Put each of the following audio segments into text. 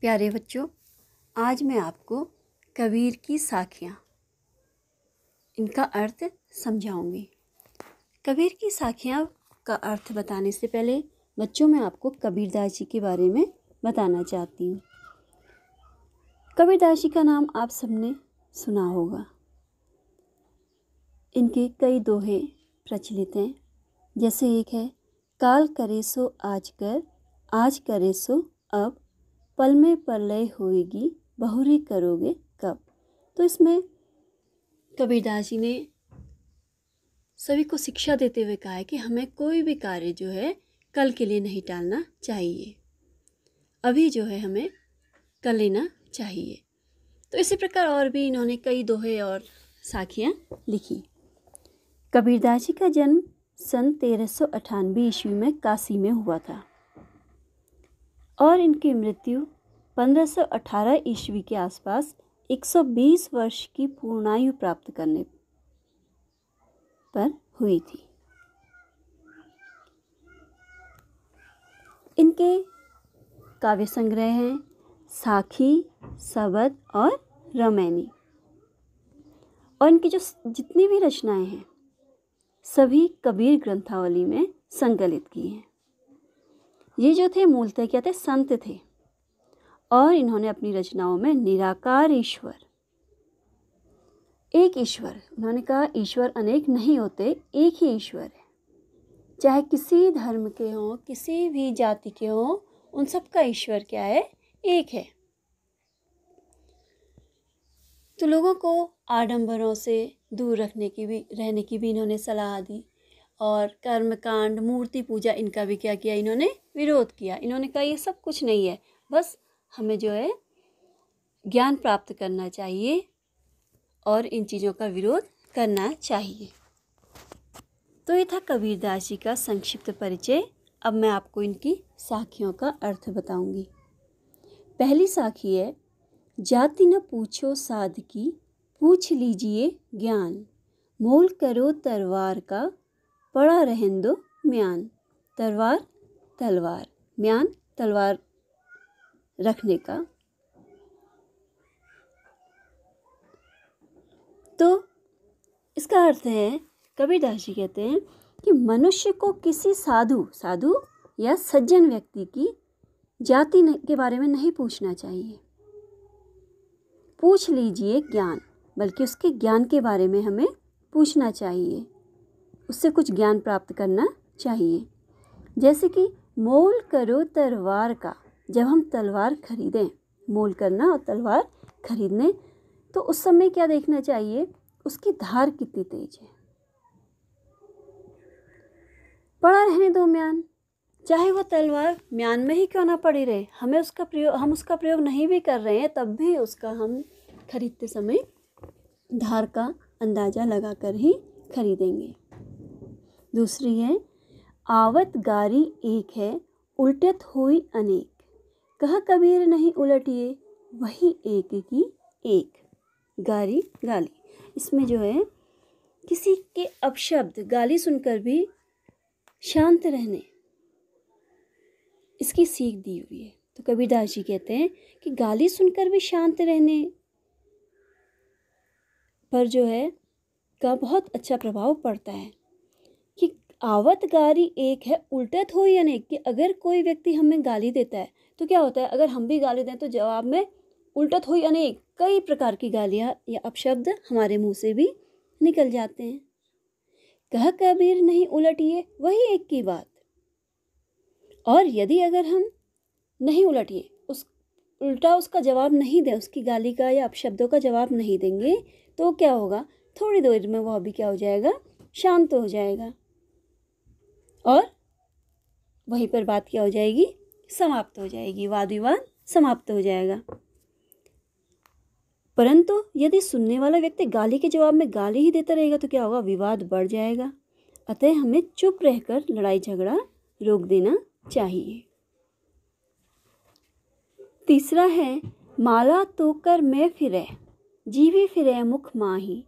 प्यारे बच्चों, आज मैं आपको कबीर की साखियाँ इनका अर्थ समझाऊंगी। कबीर की साखियाँ का अर्थ बताने से पहले बच्चों मैं आपको कबीरदास जी के बारे में बताना चाहती हूँ। कबीरदास जी का नाम आप सबने सुना होगा। इनके कई दोहे प्रचलित हैं। जैसे एक है, काल करे सो आज कर, आज करे सो अब, पल में प्रलय होएगी, बहुरी करोगे कब। तो इसमें कबीरदास जी ने सभी को शिक्षा देते हुए कहा है कि हमें कोई भी कार्य जो है कल के लिए नहीं टालना चाहिए, अभी जो है हमें कर लेना चाहिए। तो इसी प्रकार और भी इन्होंने कई दोहे और साखियाँ लिखी। कबीरदास जी का जन्म सन 1398 ईस्वी में काशी में हुआ था और इनकी मृत्यु 1518 ईस्वी के आसपास 120 वर्ष की पूर्णायु प्राप्त करने पर हुई थी। इनके काव्य संग्रह हैं साखी, सबद और रामायणी। और इनकी जो जितनी भी रचनाएं हैं सभी कबीर ग्रंथावली में संकलित की हैं। ये जो थे मूलतः क्या थे, संत थे और इन्होंने अपनी रचनाओं में निराकार ईश्वर, एक ईश्वर, उन्होंने कहा ईश्वर अनेक नहीं होते, एक ही ईश्वर है। चाहे किसी धर्म के हों, किसी भी जाति के हों, उन सब का ईश्वर क्या है, एक है। तो लोगों को आडंबरों से दूर रहने की भी इन्होंने सलाह दी और कर्मकांड, मूर्ति पूजा, इनका भी क्या किया, इन्होंने विरोध किया। इन्होंने कहा ये सब कुछ नहीं है, बस हमें जो है ज्ञान प्राप्त करना चाहिए और इन चीज़ों का विरोध करना चाहिए। तो ये था कबीरदास जी का संक्षिप्त परिचय। अब मैं आपको इनकी साखियों का अर्थ बताऊंगी। पहली साखी है, जाति न पूछो साध की, पूछ लीजिए ज्ञान, मोल करो तलवार का, पड़ा रहन दो म्यान। तलवार, तलवार, म्यान तलवार रखने का। तो इसका अर्थ है, कबीरदास जी कहते हैं कि मनुष्य को किसी साधु या सज्जन व्यक्ति की जाति के बारे में नहीं पूछना चाहिए। पूछ लीजिए ज्ञान, बल्कि उसके ज्ञान के बारे में हमें पूछना चाहिए, उससे कुछ ज्ञान प्राप्त करना चाहिए। जैसे कि मोल करो तलवार का, जब हम तलवार खरीदें, मोल करना और तलवार खरीदने, तो उस समय क्या देखना चाहिए, उसकी धार कितनी तेज है। पड़ा रहने दो म्यान, चाहे वो तलवार म्यान में ही क्यों ना पड़ी रहे, हम उसका प्रयोग नहीं भी कर रहे हैं, तब भी उसका हम खरीदते समय धार का अंदाजा लगाकर ही खरीदेंगे। दूसरी है, आवत गारी एक है, उल्टत हुई अनेक, कहा कबीर नहीं उलटिए, वही एक की एक। गारी, गाली, इसमें जो है किसी के अपशब्द, गाली सुनकर भी शांत रहने, इसकी सीख दी हुई है। तो कबीरदास जी कहते हैं कि गाली सुनकर भी शांत रहने पर जो है का बहुत अच्छा प्रभाव पड़ता है। कि आवत गारी एक है, उल्टत हो या नहीं, कि अगर कोई व्यक्ति हमें गाली देता है तो क्या होता है, अगर हम भी गाली दें तो जवाब में उल्टत हुई अनेक, कई प्रकार की गालियाँ या अपशब्द हमारे मुंह से भी निकल जाते हैं। कहा कबीर नहीं उलटिए, वही एक की बात। और यदि अगर हम नहीं उलटिए, उल्टा उसका जवाब नहीं दें, उसकी गाली का या अपशब्दों का जवाब नहीं देंगे, तो क्या होगा, थोड़ी देर में वह भी क्या हो जाएगा, शांत हो जाएगा और वहीं पर बात क्या हो जाएगी, समाप्त हो जाएगी, वाद विवाद समाप्त हो जाएगा। परंतु यदि सुनने वाला व्यक्ति गाली के जवाब में गाली ही देता रहेगा तो क्या होगा, विवाद बढ़ जाएगा। अतः हमें चुप रहकर लड़ाई झगड़ा रोक देना चाहिए। तीसरा है, माला तो कर मैं फिरे, जीवी फिरे मुख माही,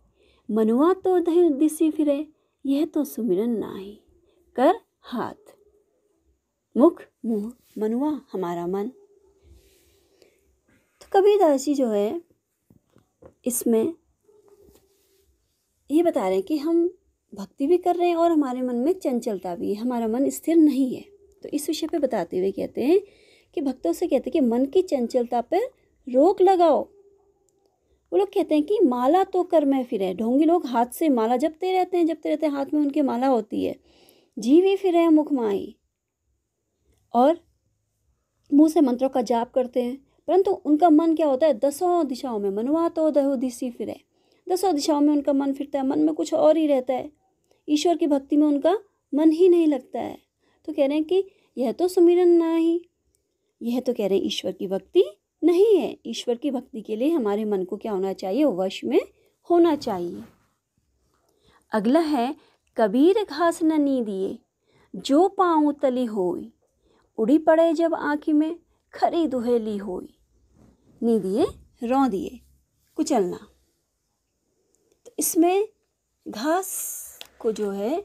मनुआ तो दिसी फिरे, यह तो सुमिरन नाही। कर हाथ, मुख मुंह, मनुआ हमारा मन। कबीरदास जी जो है इसमें ये बता रहे हैं कि हम भक्ति भी कर रहे हैं और हमारे मन में चंचलता भी है, हमारा मन स्थिर नहीं है। तो इस विषय पे बताते हुए कहते हैं कि भक्तों से कहते हैं कि मन की चंचलता पर रोक लगाओ। वो लोग कहते हैं कि माला तो कर में फिरे। ढोंगी लोग हाथ से माला जपते रहते हैं, हाथ में उनके माला होती है। जीवी फिरे मुख माई, और मुंह से मंत्रों का जाप करते हैं, परंतु उनका मन क्या होता है, दसों दिशाओं में। मनवा तो दहो दिशि फिरे, दसों दिशाओं में उनका मन फिरता है, मन में कुछ और ही रहता है। ईश्वर की भक्ति में उनका मन ही नहीं लगता है। तो कह रहे हैं कि यह तो सुमिरन नहीं, यह तो कह रहे हैं ईश्वर की भक्ति नहीं है। ईश्वर की भक्ति के लिए हमारे मन को क्या होना चाहिए, वश में होना चाहिए। अगला है, कबीर घास न नीदिए जो पाँव तली होई, उड़ी पड़े जब आँखी में खरी दुहेली होई। नीदिए रौ दिए, कुचलना। तो इसमें घास को जो है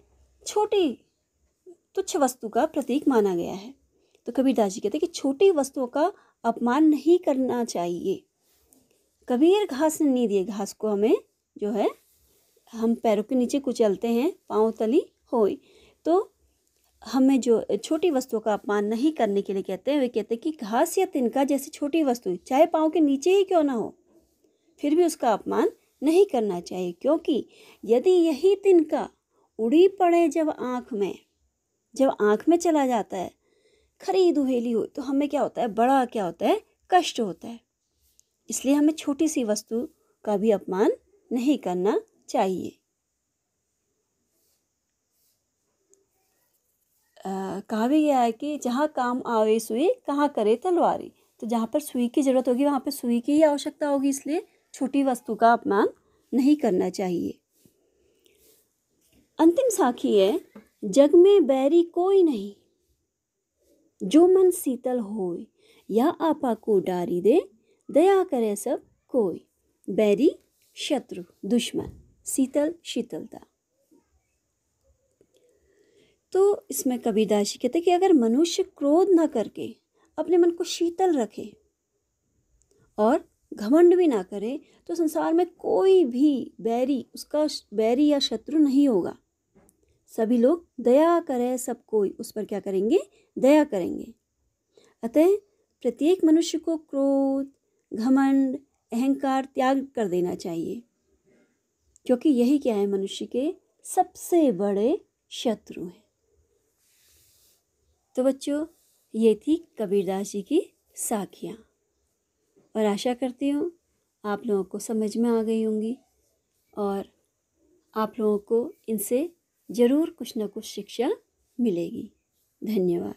छोटी तुच्छ वस्तु का प्रतीक माना गया है। तो कबीरदास जी कहते हैं कि छोटी वस्तुओं का अपमान नहीं करना चाहिए। कबीर घास नहीं दिए, घास को हमें जो है हम पैरों के नीचे कुचलते हैं, पाँव तली होई, तो हमें जो छोटी वस्तुओं का अपमान नहीं करने के लिए कहते हैं। वे कहते हैं कि घास या तिनका जैसी छोटी वस्तु चाहे पाँव के नीचे ही क्यों ना हो, फिर भी उसका अपमान नहीं करना चाहिए, क्योंकि यदि यही तिनका उड़ी पड़े जब आँख में चला जाता है, खरी दुहेली हो, तो हमें क्या होता है, बड़ा क्या होता है, कष्ट होता है। इसलिए हमें छोटी सी वस्तु का भी अपमान नहीं करना चाहिए। कहा भी गया है कि जहाँ काम आवे सुई कहाँ करे तलवारी। तो जहाँ पर सुई की जरूरत होगी वहाँ पर सुई की ही आवश्यकता होगी, इसलिए छोटी वस्तु का अपमान नहीं करना चाहिए। अंतिम साखी है, जग में बैरी कोई नहीं, जो मन शीतल होए, या आपा को डारी दे, दया करे सब कोई। बैरी शत्रु, दुश्मन, शीतल शीतलता। तो इसमें कबीरदास जी कहते हैं कि अगर मनुष्य क्रोध न करके अपने मन को शीतल रखे और घमंड भी ना करे, तो संसार में कोई भी बैरी उसका बैरी या शत्रु नहीं होगा। सभी लोग दया करे सब कोई, उस पर क्या करेंगे, दया करेंगे। अतः प्रत्येक मनुष्य को क्रोध, घमंड, अहंकार त्याग कर देना चाहिए, क्योंकि यही क्या है, मनुष्य के सबसे बड़े शत्रु हैं। तो बच्चों, ये थी कबीरदास जी की साखियाँ, और आशा करती हूँ आप लोगों को समझ में आ गई होंगी और आप लोगों को इनसे ज़रूर कुछ ना कुछ शिक्षा मिलेगी। धन्यवाद।